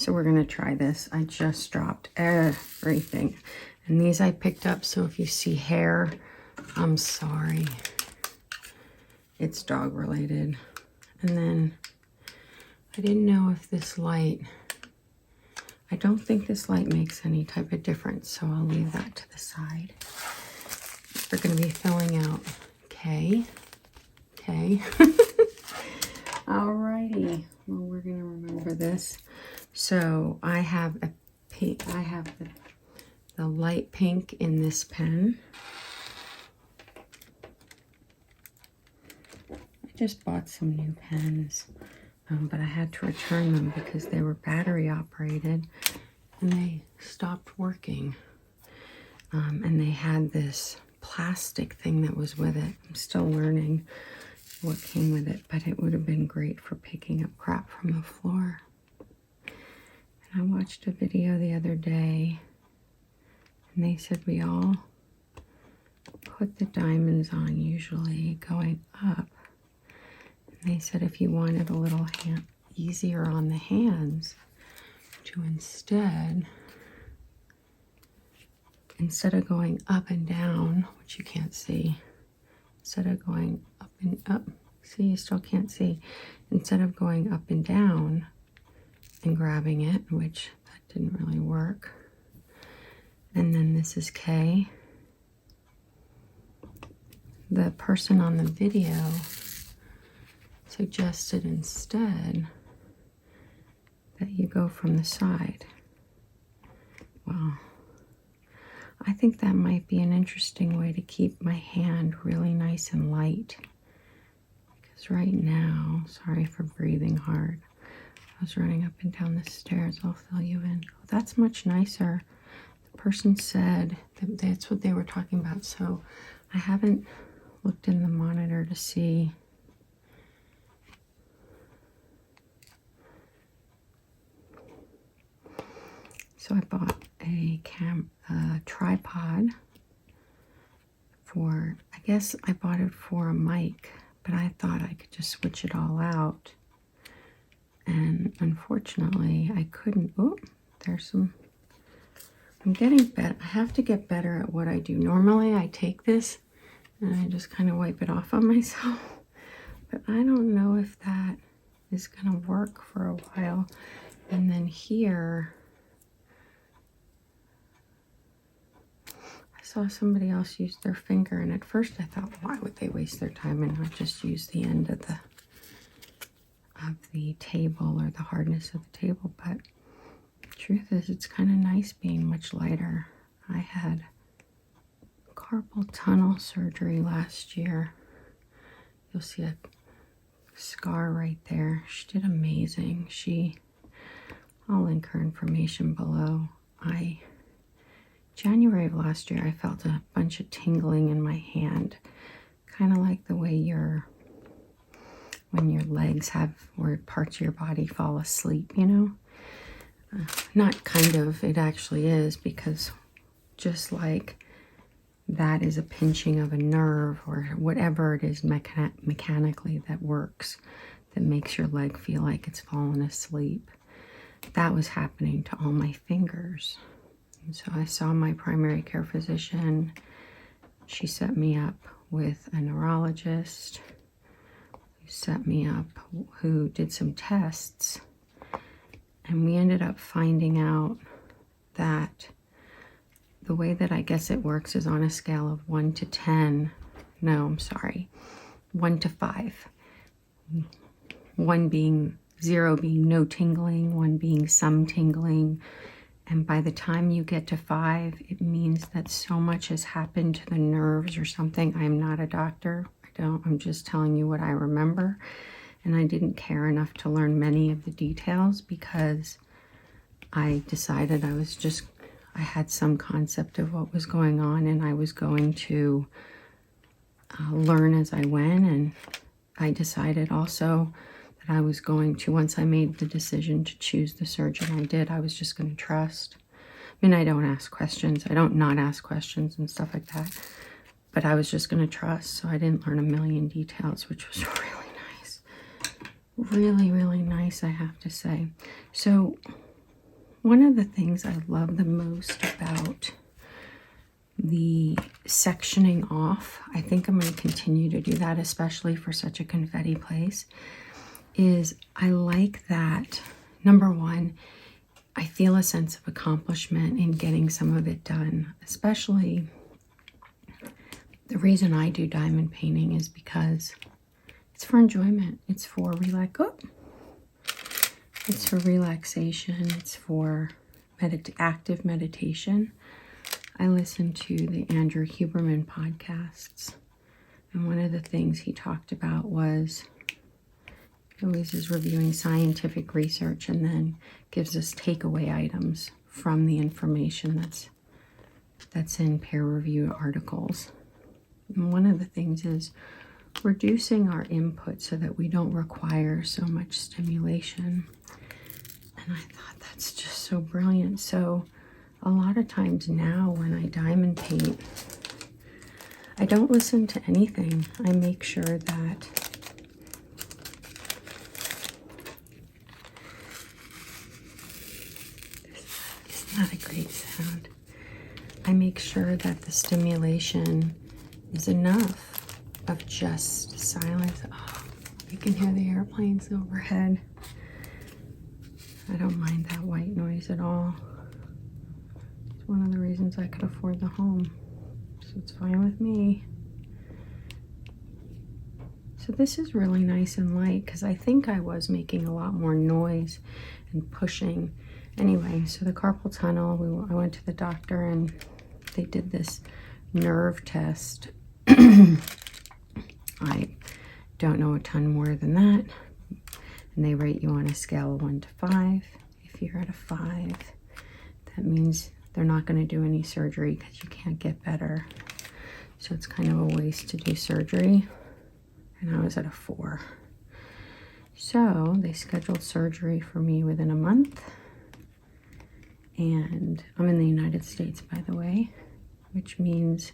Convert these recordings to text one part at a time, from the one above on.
So we're gonna try this. I just dropped everything. And these I picked up, so if you see hair, I'm sorry. It's dog related. And then I didn't know if this light, I don't think this light makes any type of difference, so I'll leave that to the side. We're gonna be filling out K. Alrighty, well, we're gonna remember this. So I have a pink, I have the light pink in this pen. I just bought some new pens, but I had to return them because they were battery operated and they stopped working. And they had this plastic thing that was with it. I'm still learning what came with it, but it would have been great for picking up crap from the floor. And I watched a video the other day and they said we all put the diamonds on usually going up. And they said if you wanted a little easier on the hands, to instead of going up and down, which you can't see, instead of going up and up, see, you still can't see, instead of going up and down and grabbing it, which that didn't really work. And then this is K. The person on the video suggested instead that you go from the side. Well, I think that might be an interesting way to keep my hand really nice and light. Because right now, sorry for breathing hard, I was running up and down the stairs. I'll fill you in. Oh, that's much nicer. The person said that that's what they were talking about. So I haven't looked in the monitor to see. So I bought a tripod for, I guess I bought it for a mic, but I thought I could just switch it all out. And unfortunately, I couldn't. Oh, there's some, I'm getting better. I have to get better at what I do. Normally I take this and I just kind of wipe it off on myself, but I don't know if that is gonna work for a while. And then here, I saw somebody else use their finger, and at first I thought, why would they waste their time and not just use the end of the table or the hardness of the table? But the truth is, it's kind of nice being much lighter. I had carpal tunnel surgery last year. You'll see a scar right there. She did amazing. I'll link her information below. January of last year, I felt a bunch of tingling in my hand, kind of like the way when your legs have, or parts of your body fall asleep, you know? Not kind of, it actually is, because just like that is a pinching of a nerve or whatever it is mechanically that works, that makes your leg feel like it's fallen asleep. That was happening to all my fingers. And so I saw my primary care physician. She set me up with a neurologist who set me up, who did some tests. And we ended up finding out that the way that I guess it works is on a scale of 1 to 10. No, I'm sorry. 1 to 5. 1 being 0 being no tingling, 1 being some tingling. And by the time you get to 5, it means that so much has happened to the nerves or something. I'm not a doctor. I'm just telling you what I remember. And I didn't care enough to learn many of the details because I decided I had some concept of what was going on, and I was going to learn as I went. And I decided also that I was going to, once I made the decision to choose the surgeon I did, I was just going to trust. I mean, I don't ask questions. I don't not ask questions and stuff like that. But I was just going to trust. So I didn't learn a million details, which was really nice. Really, really nice, I have to say. So one of the things I love the most about the sectioning off, I think I'm going to continue to do that, especially for such a confetti place, is I like that, number one, I feel a sense of accomplishment in getting some of it done. Especially the reason I do diamond painting is because it's for enjoyment. It's for it's for relaxation. It's for active meditation. I listen to the Andrew Huberman podcasts, and one of the things he talked about was he always is reviewing scientific research and then gives us takeaway items from the information that's in peer-reviewed articles. And one of the things is reducing our input so that we don't require so much stimulation. And I thought that's just so brilliant. So a lot of times now when I diamond paint, I don't listen to anything. I make sure that it's not a great sound. I make sure that the stimulation is enough of just silence. Oh, you can hear the airplanes overhead. I don't mind that white noise at all. It's one of the reasons I could afford the home. So it's fine with me. So this is really nice and light because I think I was making a lot more noise and pushing. Anyway, so the carpal tunnel, I went to the doctor and they did this nerve test. I don't know a ton more than that. And they rate you on a scale of 1 to 5. If you're at a 5, that means they're not going to do any surgery because you can't get better. So it's kind of a waste to do surgery. And I was at a 4. So they scheduled surgery for me within a month. And I'm in the United States, by the way, which means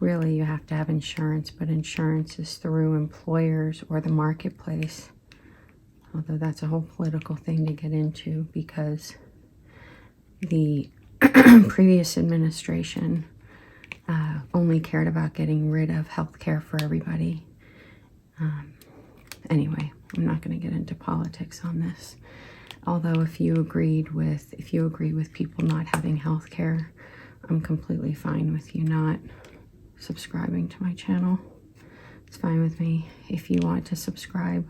really you have to have insurance, but insurance is through employers or the marketplace. Although that's a whole political thing to get into because the previous administration only cared about getting rid of health care for everybody. Anyway, I'm not going to get into politics on this. Although if you agree with people not having health care, I'm completely fine with you not subscribing to my channel. It's fine with me. If you want to subscribe,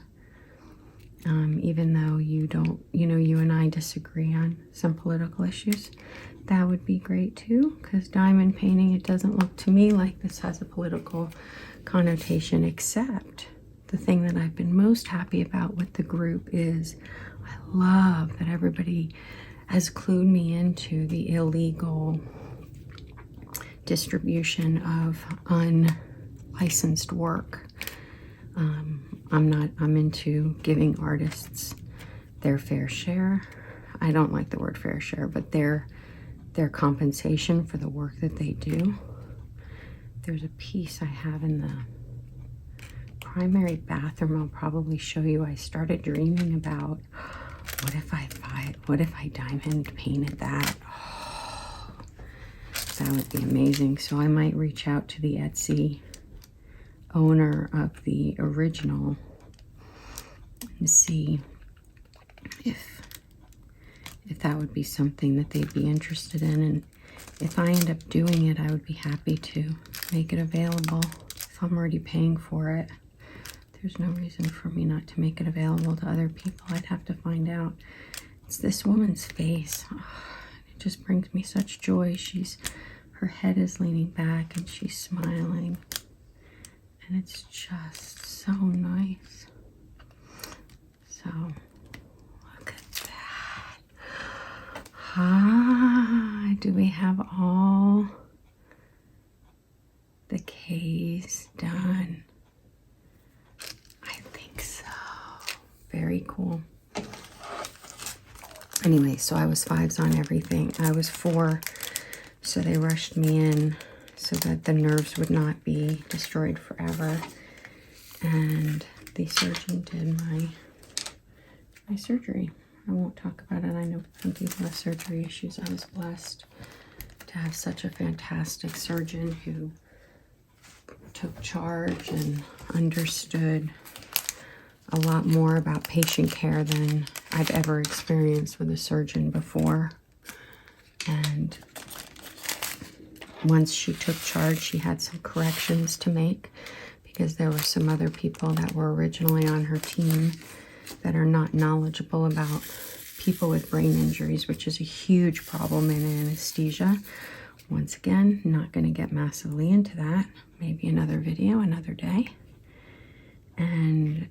even though you don't, you and I disagree on some political issues, that would be great too, because diamond painting, it doesn't look to me like this has a political connotation, except the thing that I've been most happy about with the group is I love that everybody has clued me into the illegal distribution of unlicensed work. I'm into giving artists their fair share. I don't like the word fair share, but their compensation for the work that they do. There's a piece I have in the primary bathroom I'll probably show you. I started dreaming about what if I diamond painted that. Oh, that would be amazing. So I might reach out to the Etsy owner of the original and see if that would be something that they'd be interested in, and if I end up doing it, I would be happy to make it available. If I'm already paying for it, there's no reason for me not to make it available to other people. I'd have to find out. It's this woman's face. Oh, it just brings me such joy. Her head is leaning back and she's smiling. And it's just so nice. So, look at that. Ah, do we have all the K's done? I think so. Very cool. Anyway, so I was 5s on everything. I was 4, so they rushed me in so that the nerves would not be destroyed forever. And the surgeon did my surgery. I won't talk about it. I know some people have surgery issues. I was blessed to have such a fantastic surgeon who took charge and understood a lot more about patient care than I've ever experienced with a surgeon before. And once she took charge, she had some corrections to make because there were some other people that were originally on her team that are not knowledgeable about people with brain injuries, which is a huge problem in anesthesia. Once again, not going to get massively into that. Maybe another video, another day. And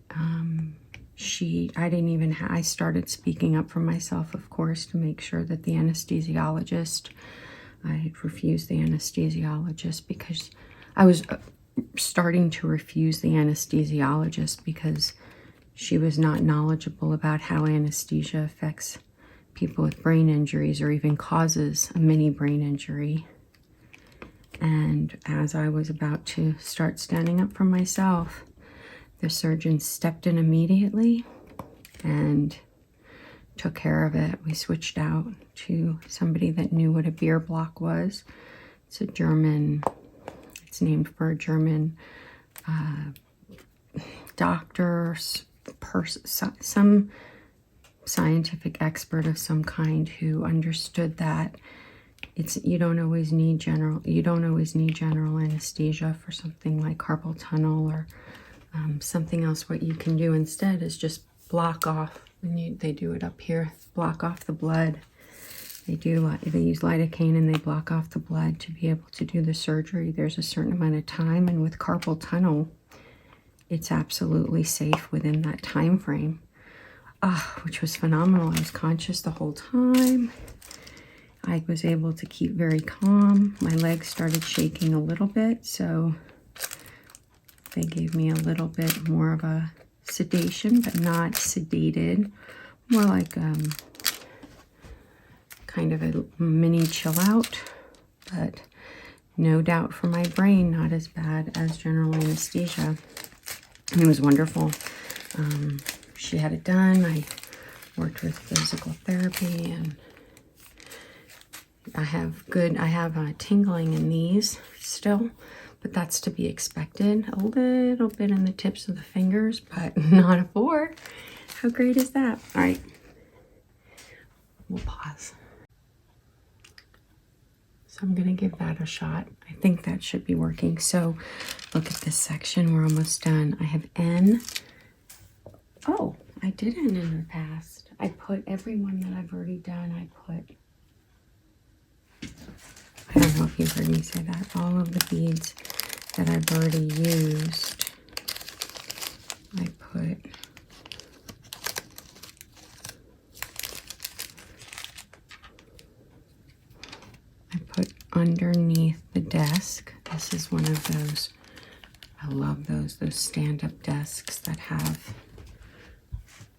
I started speaking up for myself, of course, to make sure that the anesthesiologist, I refused the anesthesiologist because I was starting to refuse the anesthesiologist because she was not knowledgeable about how anesthesia affects people with brain injuries or even causes a mini brain injury. And as I was about to start standing up for myself, the surgeon stepped in immediately and took care of it. We switched out to somebody that knew what a Bier block was. It's a German, it's named for a German doctor, some scientific expert of some kind who understood that you don't always need general anesthesia for something like carpal tunnel or something else. What you can do instead is just block off, and they do it up here, block off the blood. They use lidocaine and they block off the blood to be able to do the surgery. There's a certain amount of time, and with carpal tunnel, it's absolutely safe within that time frame, which was phenomenal. I was conscious the whole time. I was able to keep very calm. My legs started shaking a little bit, so they gave me a little bit more of a sedation, but not sedated. More like kind of a mini chill out, but no doubt for my brain, not as bad as general anesthesia. And it was wonderful. She had it done. I worked with physical therapy, and I have tingling in these still, but that's to be expected. A little bit in the tips of the fingers, but not a 4. How great is that? All right, we'll pause. So I'm gonna give that a shot. I think that should be working. So look at this section, we're almost done. I have N. Oh, I did N in the past. I put every one that I've already done, I don't know if you've heard me say that. All of the beads that I've already used, I put underneath the desk. This is one of those, I love those stand-up desks that have,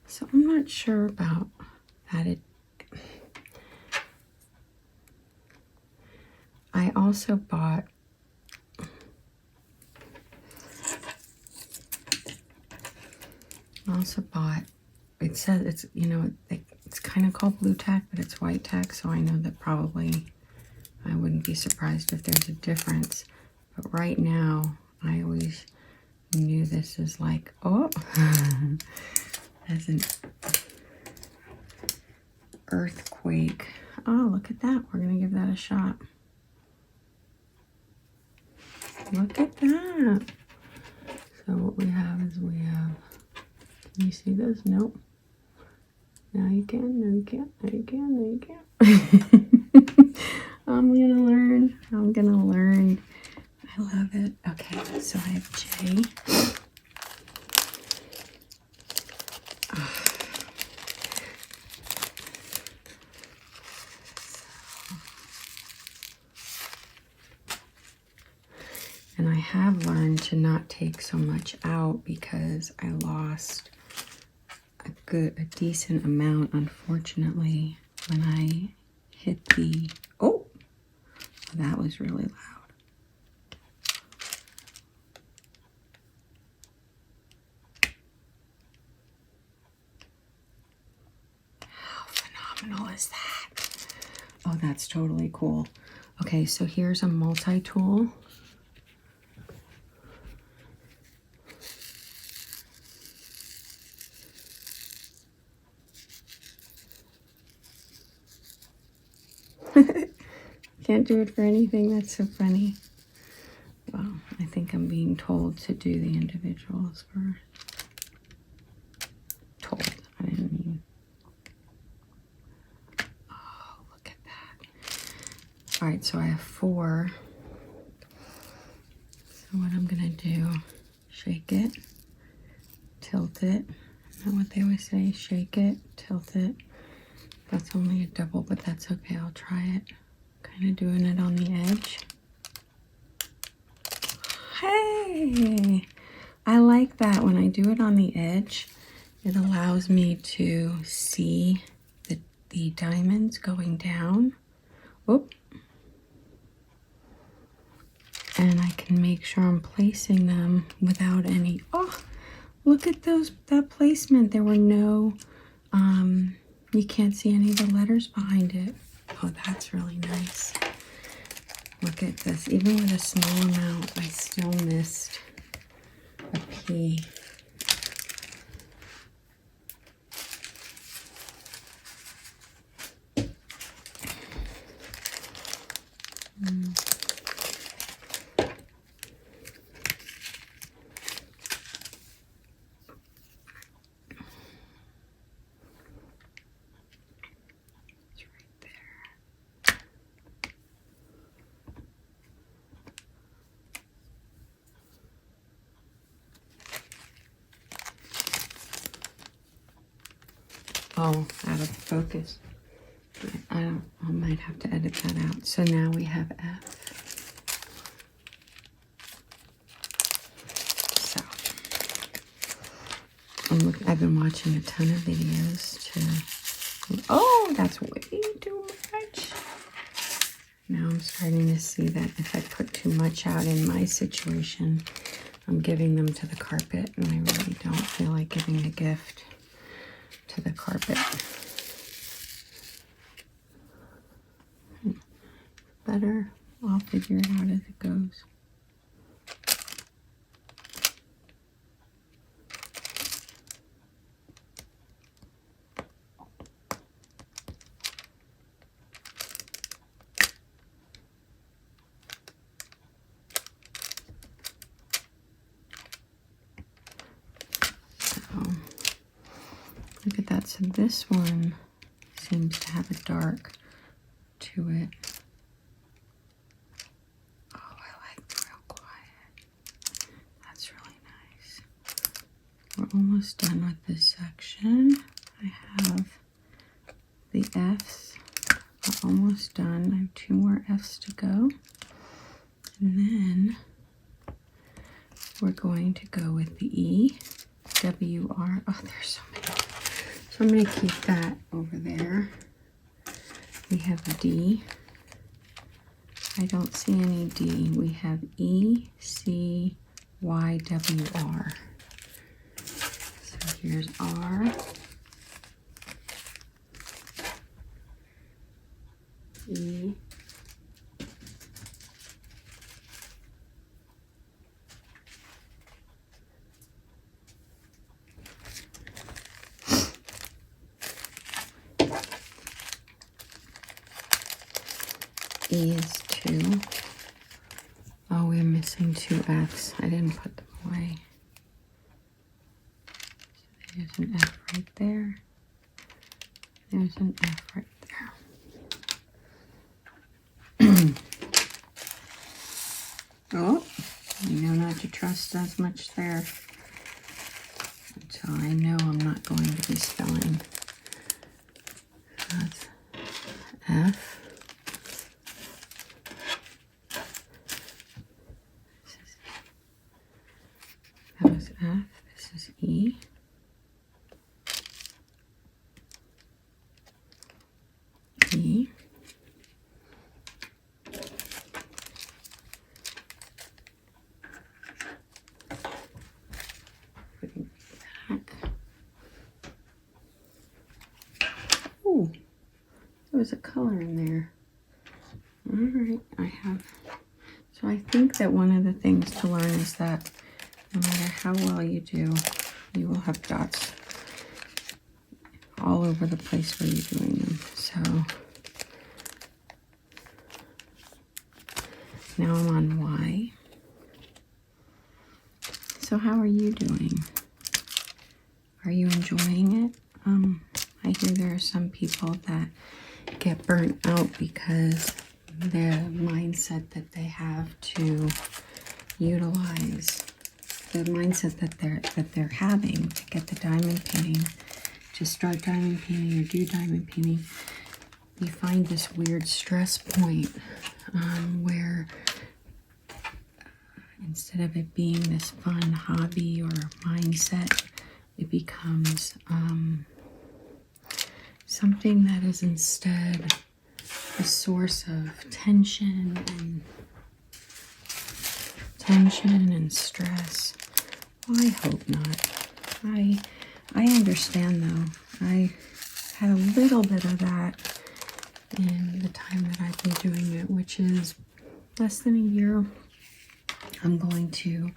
so I'm not sure about that. I also bought it says it's, it's kind of called blue tack, but it's white tack, so I know that probably I wouldn't be surprised if there's a difference. But right now, I always knew this is like, as an earthquake. Oh, look at that. We're going to give that a shot. Look at that. So what we have, can you see this? Nope. Now you can, no you can't, no you can, no you can't. I'm gonna learn. I love it. Okay, so I have J. And I have learned to not take so much out because I lost a decent amount, unfortunately, when I hit the, that was really loud. criminal is that? Oh, that's totally cool. Okay, so here's a multi-tool. Can't do it for anything. That's so funny. Well, I think I'm being told to do the individuals first. Told. I didn't mean. Oh, look at that. All right, so I have 4. So what I'm going to do, shake it, tilt it. Is that what they always say? Shake it, tilt it. That's only a double, but that's okay. I'll try it. Kind of doing it on the edge. Hey! I like that. When I do it on the edge, it allows me to see the diamonds going down. Whoop. And I can make sure I'm placing them without any, oh, look at that placement. There were no, you can't see any of the letters behind it. Oh, that's really nice. Look at this. Even with a small amount, I still missed a P. Oh, out of focus. I might have to edit that out. So now we have F. So I've been watching a ton of videos to. Oh, that's way too much. Now I'm starting to see that if I put too much out in my situation, I'm giving them to the carpet, and I really don't feel like giving a gift to the carpet. Better. I'll figure it out as it goes. Look at that. So this one seems to have a dark to it. Oh, I like the real quiet. That's really nice. We're almost done with this section. I have the F's. We're almost done. I have 2 more F's to go. And then we're going to go with the E, W, R. Oh, there's so many. So I'm going to keep that over there. We have D. I don't see any D. We have E, C, Y, W, R. So here's R. E. E is 2. Oh, we're missing 2 F's. I didn't put them away. So there's an F right there. There's an F right there. Oh, you know not to trust as much there until I know I'm not going to be spelling. That's F. That was F. This is E. E. Ooh, There was a color in there. All right, so I think that one of the things to learn is that no matter how well you do, you will have dots all over the place where you're doing them. So now I'm on Y. So how are you doing? Are you enjoying it? I hear there are some people that get burnt out because the mindset that they have to utilize, the mindset that they're having to get the diamond painting, to start diamond painting or do diamond painting, you find this weird stress point where instead of it being this fun hobby or mindset, it becomes something that is instead a source of tension and stress. Well, I hope not. I understand though. I had a little bit of that in the time that I've been doing it, which is less than a year. I'm going to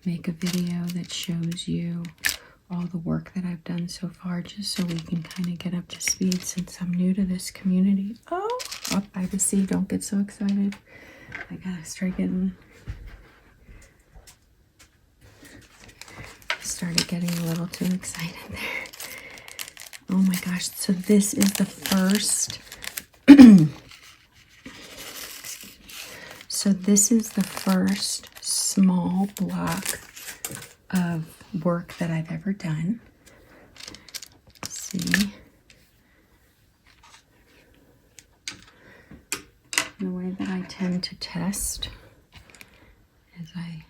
make a video that shows you all the work that I've done so far, just so we can kind of get up to speed since I'm new to this community. Oh, up by the sea. Don't get so excited. I gotta start getting... started getting a little too excited there. Oh my gosh. So this is the first... So this is the first small block of work that I've ever done. Let's see. The way that I tend to test is I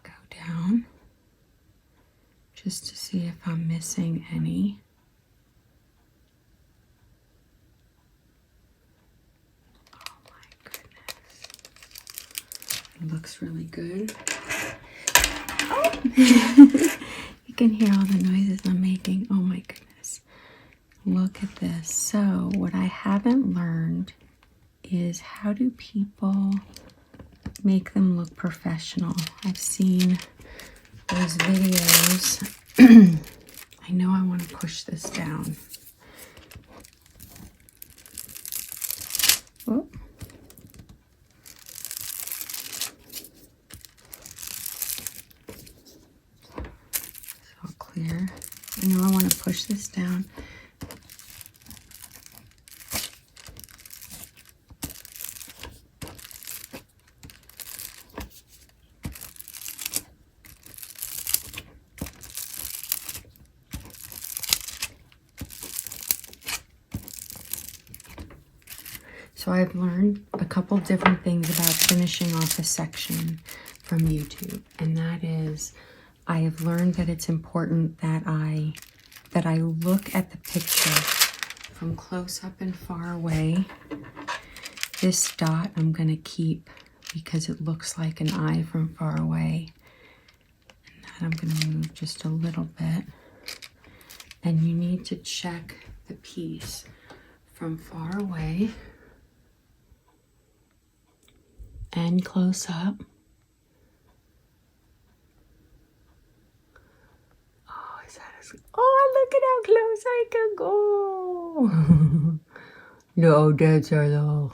go down just to see if I'm missing any. It looks really good. Oh! You can hear all the noises I'm making. Oh my goodness. Look at this. So what I haven't learned is how do people make them look professional. I've seen those videos. I know I want to push this down. Oh. Clear. I know I want to push this down. So I've learned a couple different things about finishing off a section from YouTube, and that is I have learned that it's important that I look at the picture from close up and far away. This dot I'm going to keep because it looks like an eye from far away. And that I'm going to move just a little bit. And you need to check the piece from far away and close up. Oh, look at how close I can go. No, that's our little...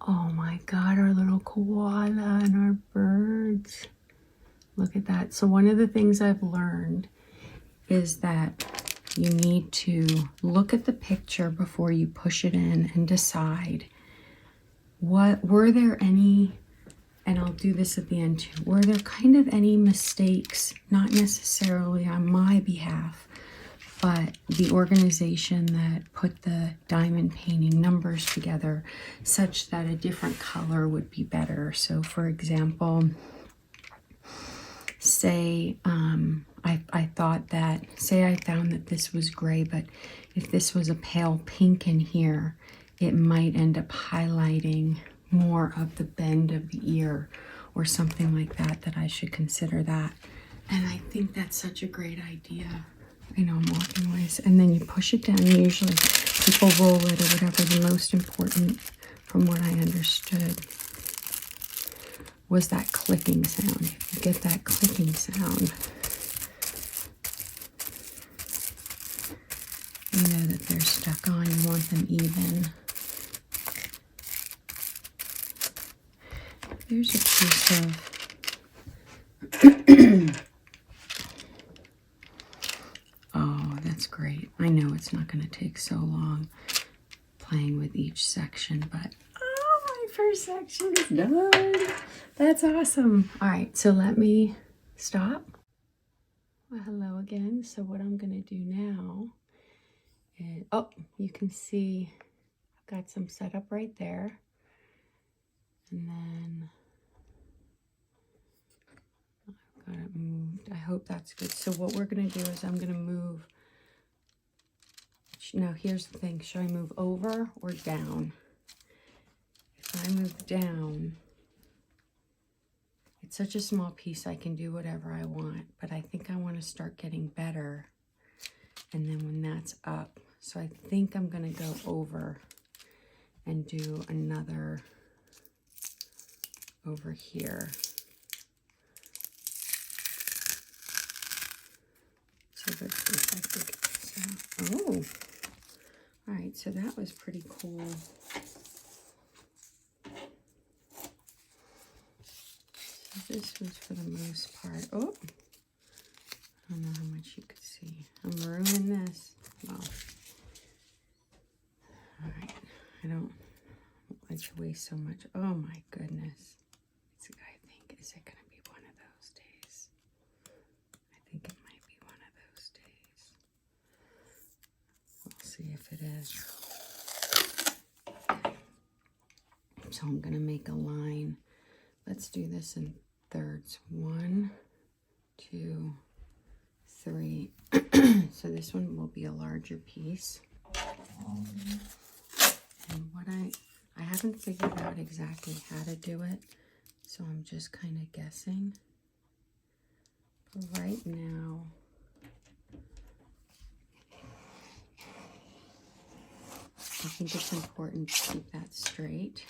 Oh my God, our little koala and our birds. Look at that. So one of the things I've learned is that you need to look at the picture before you push it in and decide were there any, and I'll do this at the end too, were there kind of any mistakes, not necessarily on my behalf, but the organization that put the diamond painting numbers together such that a different color would be better. So for example, say I thought that, say I found that this was gray, but if this was a pale pink in here, it might end up highlighting more of the bend of the ear or something like that, that I should consider that. And I think that's such a great idea. I know I'm walking ways. And then you push it down. Usually people roll it or whatever. The most important, from what I understood, was that clicking sound. If you get that clicking sound, you know that they're stuck on. You want them even. There's a piece of oh, that's great. I know it's not going to take so long playing with each section, but oh, my first section is done. That's awesome. All right, so let me stop. Well, hello again. So what I'm going to do now is, oh, you can see I've got some setup right there. And then I've got it moved. I hope that's good. So what we're going to do is I'm going to move. Now here's the thing. Should I move over or down? If I move down, it's such a small piece, I can do whatever I want. But I think I want to start getting better. And then when that's up, so I think I'm going to go over and do another over here. So let's see if I can get this out. Oh, all right, so that was pretty cool. So this was for the most part. Oh, I don't know how much you could see. I'm ruining this. Well, all right, I don't like to waste so much. Oh my goodness. I think, is it going to be one of those days? I think it might be one of those days. We'll see if it is. So I'm going to make a line. Let's do this in thirds. 1, 2, 3. So this one will be a larger piece. And what I haven't figured out exactly how to do it, so I'm just kind of guessing. But right now, I think it's important to keep that straight.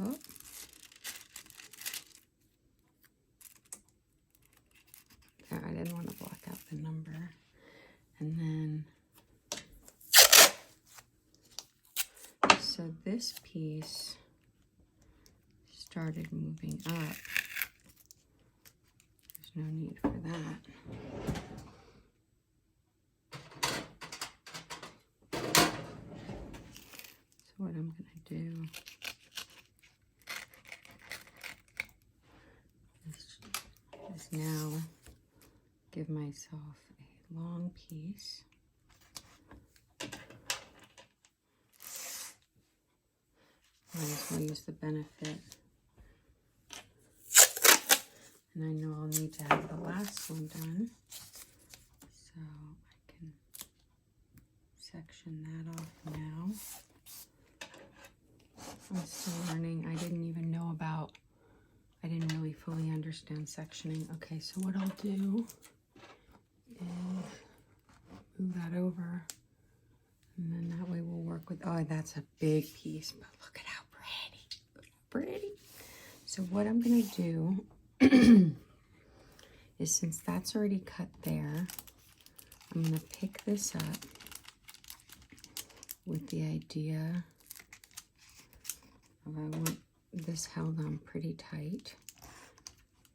Oh. I didn't want to block out the number. And then, so this piece started moving up. There's no need for that. So what I'm going to do is now give myself a long piece. Might as well use the benefit. And I know I'll need to have the last one done. So I can section that off now. I'm still learning. I didn't even know about, I didn't really fully understand sectioning. Okay, so what I'll do is move that over. And then that way we'll work with, oh, that's a big piece, but look at how pretty. So what I'm going to do is, since that's already cut there, I'm going to pick this up with the idea of I want this held on pretty tight.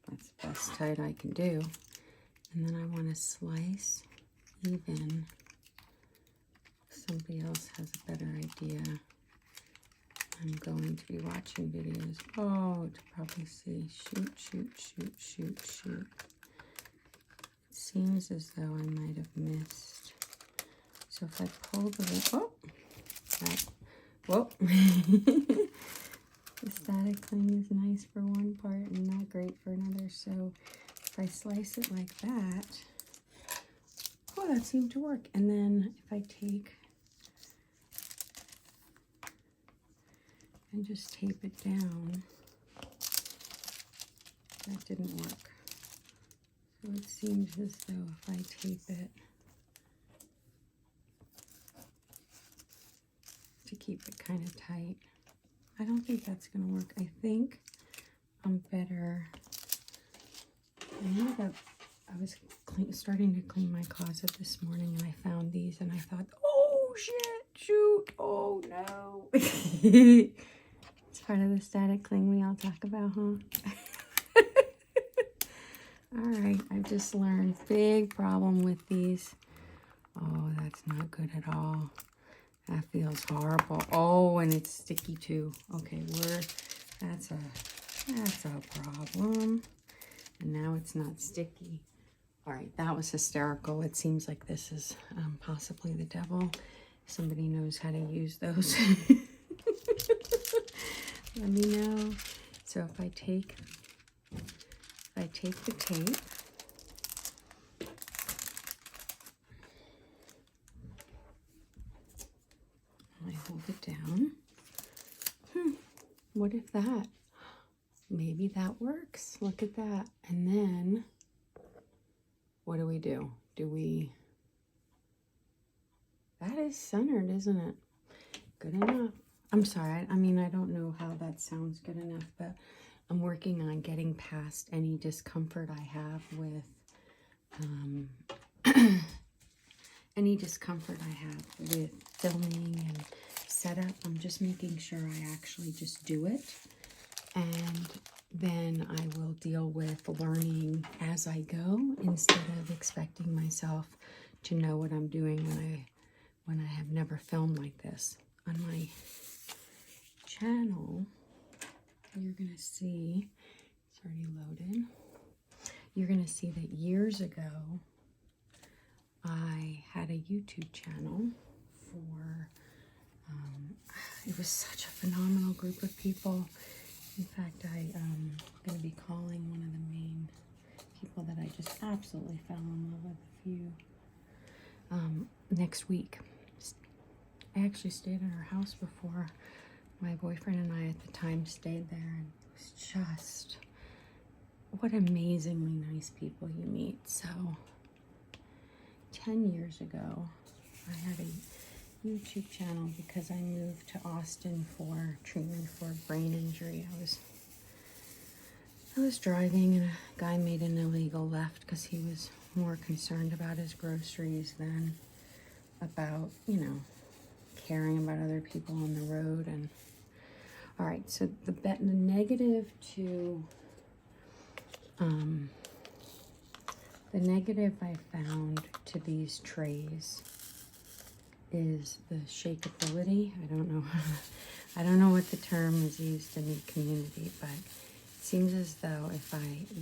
That's the best tight I can do. And then I want to slice even. Somebody else has a better idea. I'm going to be watching videos. Oh, to probably see. Shoot, shoot, shoot, shoot, shoot. It seems as though I might have missed. So if I pull the, oh, that, whoa. The static thing is nice for one part and not great for another. So if I slice it like that, oh, that seemed to work. And then if I take and just tape it down. That didn't work. So it seems as though if I tape it to keep it kind of tight, I don't think that's going to work. I think I'm better. I know that I was starting to clean my closet this morning and I found these and I thought, oh shit, shoot, oh no. It's part of the static cling we all talk about, huh? All right, I've just learned, big problem with these. Oh, that's not good at all. That feels horrible. Oh, and it's sticky too. Okay, that's a problem. And now it's not sticky. All right, that was hysterical. It seems like this is possibly the devil. Somebody knows how to use those. Let me know. So if I take the tape, I hold it down. What if that? Maybe that works. Look at that. And then, what do? That is centered, isn't it? Good enough. I'm sorry. I mean, I don't know how that sounds good enough, but I'm working on getting past any discomfort I have with filming and setup. I'm just making sure I actually just do it, and then I will deal with learning as I go instead of expecting myself to know what I'm doing when I have never filmed like this. On my channel, you're gonna see, it's already loaded, you're gonna see that years ago I had a YouTube channel for, it was such a phenomenal group of people. In fact, I'm gonna be calling one of the main people that I just absolutely fell in love with next week. I actually stayed at her house before. My boyfriend and I at the time stayed there, and it was just, what amazingly nice people you meet. So 10 years ago, I had a YouTube channel because I moved to Austin for treatment for a brain injury. I was driving and a guy made an illegal left because he was more concerned about his groceries than about, caring about other people on the road. And all right, so the negative to the negative I found to these trays is the shakeability. I don't know what the term is used in the community, but it seems as though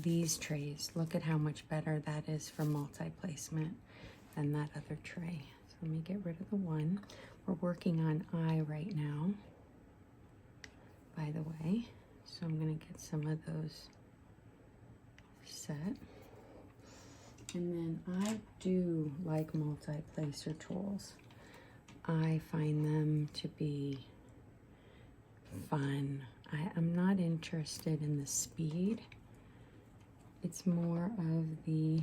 these trays, look at how much better that is for multi-placement than that other tray. So let me get rid of the one. We're working on eye right now, by the way. So I'm gonna get some of those set. And then I do like multi-placer tools. I find them to be fun. I'm not interested in the speed. It's more of the,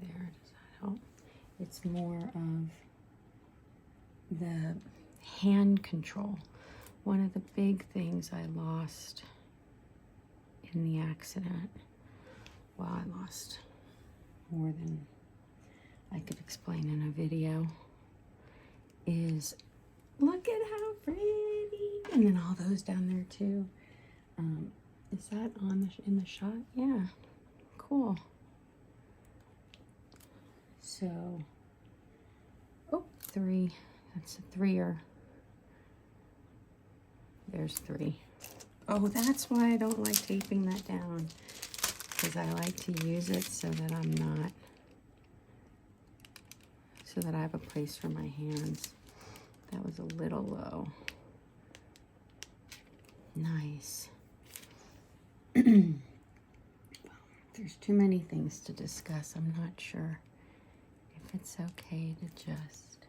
there, does that help? It's more of the hand control. One of the big things I lost in the accident, well, I lost more than I could explain in a video, is, look at how pretty, and then all those down there too. Is that in the shot? Yeah, cool. So, oh, 3, that's a 3er. There's 3. Oh, that's why I don't like taping that down, because I like to use it so that I have a place for my hands. That was a little low. Nice. There's too many things to discuss. I'm not sure if it's okay to just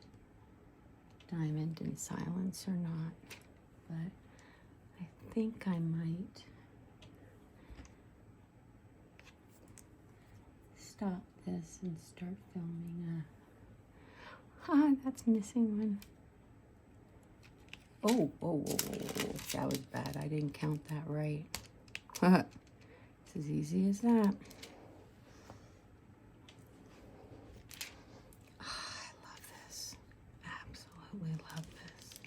diamond in silence or not. but I think I might stop this and start filming that's missing one. Oh, that was bad. I didn't count that right. It's as easy as that. I love this. Absolutely love this.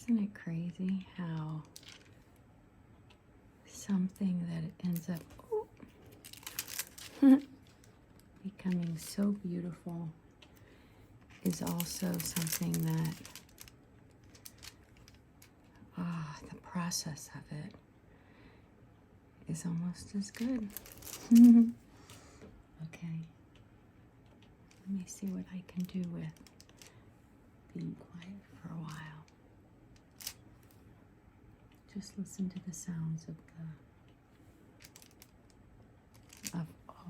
Isn't it crazy how something that ends up becoming so beautiful is also something that the process of it is almost as good. Okay, let me see what I can do with being quiet for a while. Just listen to the sounds of all